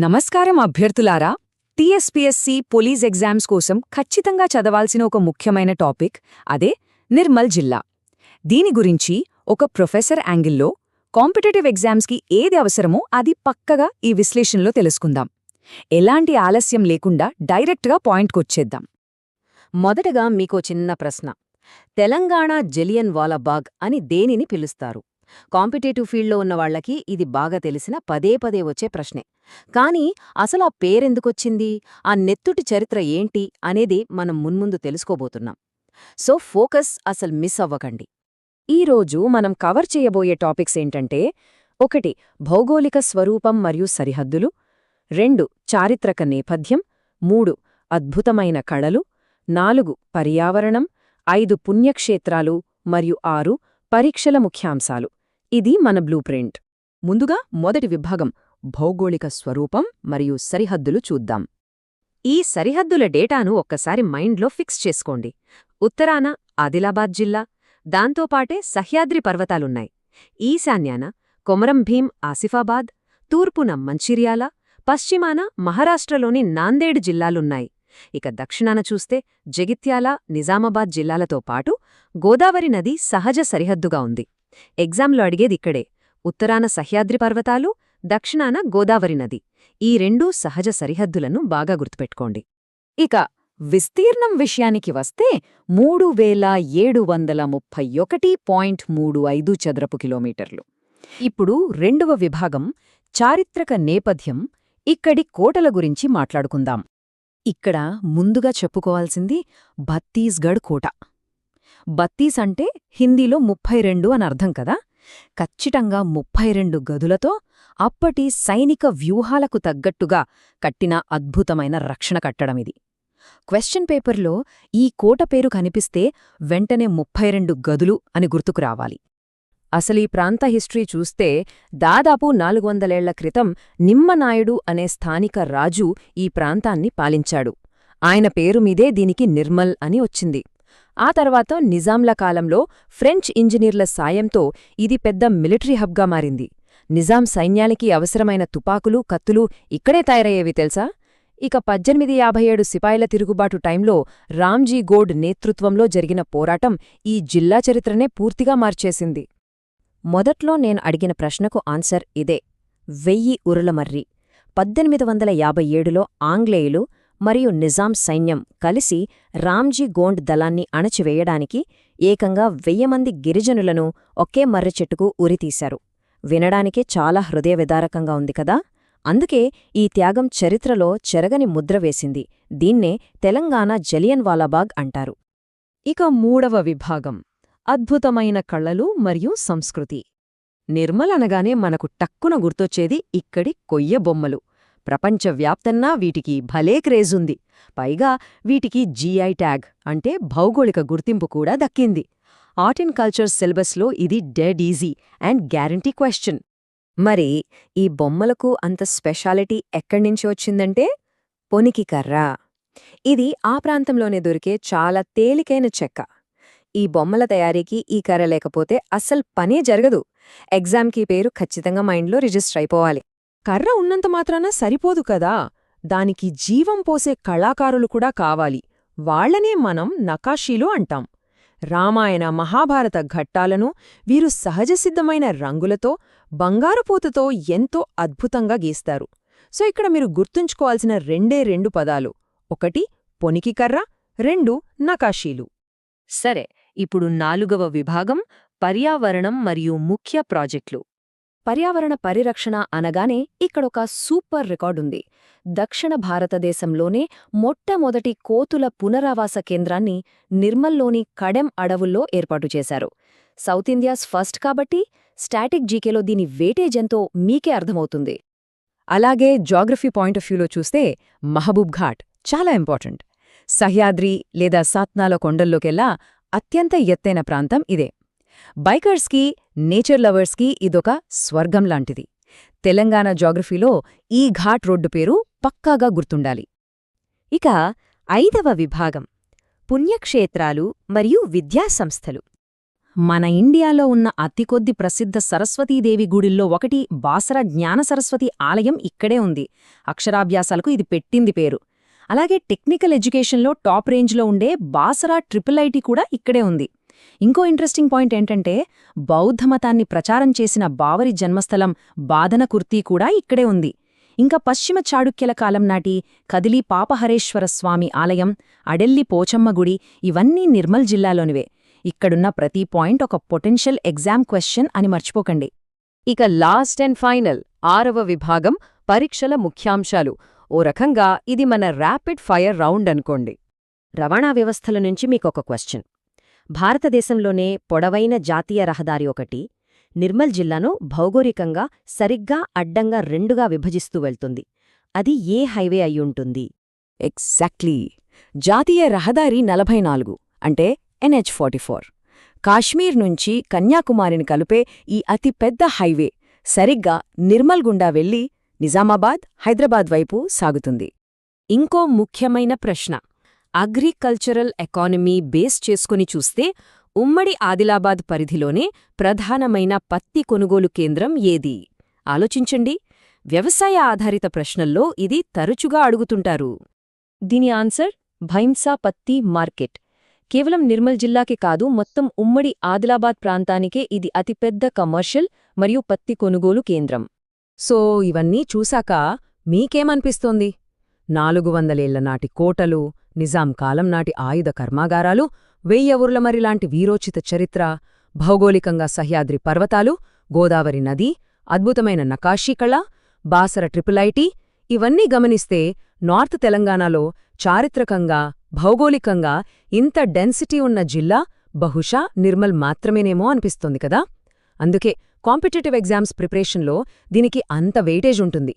నమస్కారం అభ్యర్థులారా. TSPSC police exams కోసం ఖచ్చితంగా చదవాల్సిన ఒక ముఖ్యమైన టాపిక్ అదే నిర్మల్ జిల్లా. దీని గురించి ఒక ప్రొఫెసర్ యాంగిల్లో కాంపిటేటివ్ ఎగ్జామ్స్కి ఏది అవసరమో అది పక్కగా ఈ విశ్లేషణలో తెలుసుకుందాం. ఎలాంటి ఆలస్యం లేకుండా డైరెక్ట్గా పాయింట్కొచ్చేద్దాం. మొదటగా మీకో చిన్న ప్రశ్న. తెలంగాణ జలియన్ వాలాబాగ్ అని దేనిని పిలుస్తారు? కాంపిటేటివ్ ఫీల్డ్లో ఉన్నవాళ్లకి ఇది బాగా తెలిసిన పదే పదే వచ్చే ప్రశ్నే. కానీ అసలు ఆ పేరెందుకొచ్చింది, ఆ నెత్తుటి చరిత్ర ఏంటి అనేది మనం మున్ముందు తెలుసుకోబోతున్నాం. సో ఫోకస్ అసలు మిస్ అవ్వకండి. ఈరోజు మనం కవర్ చేయబోయే టాపిక్స్ ఏంటంటే: 1. భౌగోళిక స్వరూపం మరియు సరిహద్దులు, 2. చారిత్రక నేపథ్యం, 3. అద్భుతమైన కళలు, 4. పర్యావరణం, 5. పుణ్యక్షేత్రాలు మరియు 6. పరీక్షల ముఖ్యాంశాలు. ఇది మన బ్లూ ప్రింట్. ముందుగా మొదటి విభాగం భౌగోళిక స్వరూపం మరియు సరిహద్దులు చూద్దాం. ఈ సరిహద్దుల డేటాను ఒక్కసారి మైండ్లో ఫిక్స్ చేసుకోండి. ఉత్తరాన ఆదిలాబాద్ జిల్లా, దాంతోపాటే సహ్యాద్రి పర్వతాలున్నాయి. ఈశాన్యాన కొమరం భీం ఆసిఫాబాద్, తూర్పున మంచిర్యాల, పశ్చిమాన మహారాష్ట్రలోని నాందేడ్ జిల్లాలున్నాయి. ఇక దక్షిణాన చూస్తే జగిత్యాల, నిజామాబాద్ జిల్లాలతో పాటు గోదావరి నది సహజ సరిహద్దుగా ఉంది. ఎగ్జామ్లో అడిగేదిక్కడే. ఉత్తరాన సహ్యాద్రి పర్వతాలు, దక్షిణాన గోదావరి నది. ఈ రెండూ సహజ సరిహద్దులను బాగా గుర్తుపెట్టుకోండి. ఇక విస్తీర్ణం విషయానికి వస్తే 3731.35 చదరపు కిలోమీటర్లు. ఇప్పుడు రెండవ విభాగం చారిత్రక నేపథ్యం. ఇక్కడి కోటల గురించి మాట్లాడుకుందాం. ఇక్కడ ముందుగా చెప్పుకోవాల్సింది ఛత్తీస్గఢ్ కోట. బత్తీస్ అంటే హిందీలో 32 అని అర్థం కదా. ఖచ్చితంగా 32 గదులతో అప్పటి సైనిక వ్యూహాలకు తగ్గట్టుగా కట్టిన అద్భుతమైన రక్షణ కట్టడమిది. క్వశ్చన్ పేపర్లో ఈ కోట పేరు కనిపిస్తే వెంటనే 32 గదులు అని గుర్తుకు రావాలి. అసలీ ప్రాంత హిస్టరీ చూస్తే దాదాపు 400 ఏళ్ల క్రితం నిమ్మనాయుడు అనే స్థానిక రాజు ఈ ప్రాంతాన్ని పాలించాడు. ఆయన పేరుమీదే దీనికి నిర్మల్ అని వచ్చింది. ఆ తర్వాత నిజాంల కాలంలో ఫ్రెంచ్ ఇంజనీర్ల సాయంతో ఇది పెద్ద మిలిటరీ హబ్గా మారింది. నిజాం సైన్యానికి అవసరమైన తుపాకులు, కత్తులు ఇక్కడే తయారయ్యేవి తెలుసా. ఇక 1857 సిపాయిల తిరుగుబాటు టైంలో రామ్జీ గోడ్ నేతృత్వంలో జరిగిన పోరాటం ఈ జిల్లా చరిత్రనే పూర్తిగా మార్చేసింది. మొదట్లో నేను అడిగిన ప్రశ్నకు ఆన్సర్ ఇదే. 1000 ఉరులమర్రి. 1857లో ఆంగ్లేయులు మరియు నిజాం సైన్యం కలిసి రామ్జీ గోండ్ దళాన్ని అణచివేయడానికి ఏకంగా 1000 మంది గిరిజనులను ఒకే మర్రి చెట్టుకు ఉరితీశారు. వినడానికే చాలా హృదయవిదారకంగా ఉంది కదా. అందుకే ఈ త్యాగం చరిత్రలో చెరగని ముద్ర వేసింది. దీన్నే తెలంగాణ జలియన్ వాలాబాగ్ అంటారు. ఇక మూడవ విభాగం అద్భుతమైన కళలు మరియు సంస్కృతి. నిర్మల్ అనగానే మనకు టక్కున గుర్తొచ్చేది ఇక్కడి కొయ్య బొమ్మలు. ప్రపంచవ్యాప్తంగా వీటికి భలే క్రేజుంది. పైగా వీటికి జీఐ ట్యాగ్ అంటే భౌగోళిక గుర్తింపు కూడా దక్కింది. ఆర్ట్ అండ్ కల్చర్ సిలబస్లో ఇది dead easy and guarantee question. మరి ఈ బొమ్మలకు అంత స్పెషాలిటీ ఎక్కడ్నించి వచ్చిందంటే పొనికి కర్ర. ఇది ఆ ప్రాంతంలోనే దొరికే చాలా తేలికైన చెక్క. ఈ బొమ్మల తయారీకి ఈ కర్ర లేకపోతే అస్సలు పనే జరగదు. ఎగ్జామ్కి పేరు ఖచ్చితంగా మైండ్లో రిజిస్టర్ అయిపోవాలి. కర్ర ఉన్నంత మాత్రాన సరిపోదు కదా, దానికి జీవం పోసే కళాకారులు కూడా కావాలి. వాళ్లనే మనం నకాషీలు అంటాం. రామాయణ, మహాభారత ఘట్టాలను వీరు సహజసిద్ధమైన రంగులతో, బంగారుపూతతో ఎంతో అద్భుతంగా గీస్తారు. సో ఇక్కడ మీరు గుర్తుంచుకోవాల్సిన రెండు పదాలు: 1 పొనికికర్ర, 2 నకాషీలు. సరే, ఇప్పుడు 4వ విభాగం పర్యావరణం మరియు ముఖ్య ప్రాజెక్టులు. పర్యావరణ పరిరక్షణ అనగానే ఇక్కడొక సూపర్ రికార్డుంది. దక్షిణ భారతదేశంలోనే మొట్టమొదటి కోతుల పునరావాస కేంద్రాన్ని నిర్మల్లోని కడెం అడవుల్లో ఏర్పాటు చేశారు. సౌత్ ఇండియాస్ ఫస్ట్ కాబట్టి స్టాటిక్ జీకేలో దీని వేటేజెంతో మీకే అర్థమవుతుంది. అలాగే జాగ్రఫీ పాయింట్ ఆఫ్ వ్యూలో చూస్తే మహబూబ్ ఘాట్ చాలా ఇంపార్టెంట్. సహ్యాద్రి లేదా సాత్నాల కొండల్లోకెల్లా అత్యంత ఎత్తైన ప్రాంతం ఇదే. బైకర్స్కి, నేచర్ లవర్స్కి ఇదొక స్వర్గం లాంటిది. తెలంగాణ జాగ్రఫీలో ఈ ఘాట్ రోడ్డు పేరు పక్కాగా గుర్తుండాలి. ఇక 5వ విభాగం పుణ్యక్షేత్రాలు మరియు విద్యాసంస్థలు. మన ఇండియాలో ఉన్న అతి కొద్ది ప్రసిద్ధ సరస్వతీదేవి గుడిల్లో ఒకటి బాసర జ్ఞాన సరస్వతి ఆలయం ఇక్కడే ఉంది. అక్షరాభ్యాసాలకు ఇది పెట్టింది పేరు. అలాగే టెక్నికల్ ఎడ్యుకేషన్లో టాప్ రేంజ్లో ఉండే బాసరా IIIT కూడా ఇక్కడే ఉంది. ఇంకో ఇంట్రెస్టింగ్ పాయింట్ ఏంటంటే బౌద్ధమతాన్ని ప్రచారం చేసిన బావరి జన్మస్థలం బాదనకుర్తి కూడా ఇక్కడే ఉంది. ఇంకా పశ్చిమ చాళుక్యుల కాలం నాటి కదిలి పాపహరేశ్వర స్వామి ఆలయం, అడెల్లి పోచమ్మ గుడి ఇవన్నీ నిర్మల్ జిల్లాలోనివే. ఇక్కడున్న ప్రతి పాయింట్ ఒక పొటెన్షియల్ ఎగ్జామ్ క్వశ్చన్ అని మర్చిపోకండి. ఇక లాస్ట్ అండ్ ఫైనల్ 6వ విభాగం పరీక్షల ముఖ్యాంశాలు. ఓ రకంగా ఇది మన ర్యాపిడ్ ఫైర్ రౌండ్ అనుకోండి. రవాణా వ్యవస్థల నుంచి మీకొక క్వశ్చన్. భారతదేశంలోనే పొడవైన జాతీయ రహదారి ఒకటి నిర్మల్ జిల్లాను భౌగోళికంగా సరిగ్గా అడ్డంగా రెండుగా విభజిస్తూ వెళ్తుంది. అది ఏ హైవే అయ్యుంటుంది? ఎగ్జాక్ట్లీ, జాతీయ రహదారి 44 అంటే NH44. కాశ్మీర్ నుంచి కన్యాకుమారిని కలిపే ఈ అతిపెద్ద హైవే సరిగ్గా నిర్మల్ గుండా వెళ్లి నిజామాబాద్, హైదరాబాద్ వైపు సాగుతుంది. ఇంకో ముఖ్యమైన ప్రశ్న. అగ్రికల్చరల్ ఎకానమీ బేస్ చేసుకుని చూస్తే ఉమ్మడి ఆదిలాబాద్ పరిధిలోనే ప్రధానమైన పత్తి కొనుగోలు కేంద్రం ఏది? ఆలోచించండి. వ్యవసాయ ఆధారిత ప్రశ్నల్లో ఇది తరచుగా అడుగుతుంటారు. దీని ఆన్సర్ భైంసా పత్తి మార్కెట్. కేవలం నిర్మల్ జిల్లాకే కాదు, మొత్తం ఉమ్మడి ఆదిలాబాద్ ప్రాంతానికే ఇది అతిపెద్ద కమర్షియల్ మరియు పత్తి కొనుగోలు కేంద్రం. సో ఇవన్నీ చూశాక మీకేమనిపిస్తోంది? 400 ఏళ్ల నాటి కోటలు, నిజాం కాలం నాటి ఆయుధ కర్మాగారాలు, 1000 ఊర్లమరిలాంటి వీరోచిత చరిత్ర, భౌగోళికంగా సహ్యాద్రి పర్వతాలు, గోదావరి నది, అద్భుతమైన నకాషీ కళ, బాసర IIIT ఇవన్నీ గమనిస్తే నార్త్ తెలంగాణలో చారిత్రకంగా, భౌగోళికంగా ఇంత డెన్సిటీ ఉన్న జిల్లా బహుశా నిర్మల్ మాత్రమేనేమో అనిపిస్తోంది కదా. అందుకే కాంపిటేటివ్ ఎగ్జామ్స్ ప్రిపరేషన్లో దీనికి అంత వెయిటేజ్ ఉంటుంది.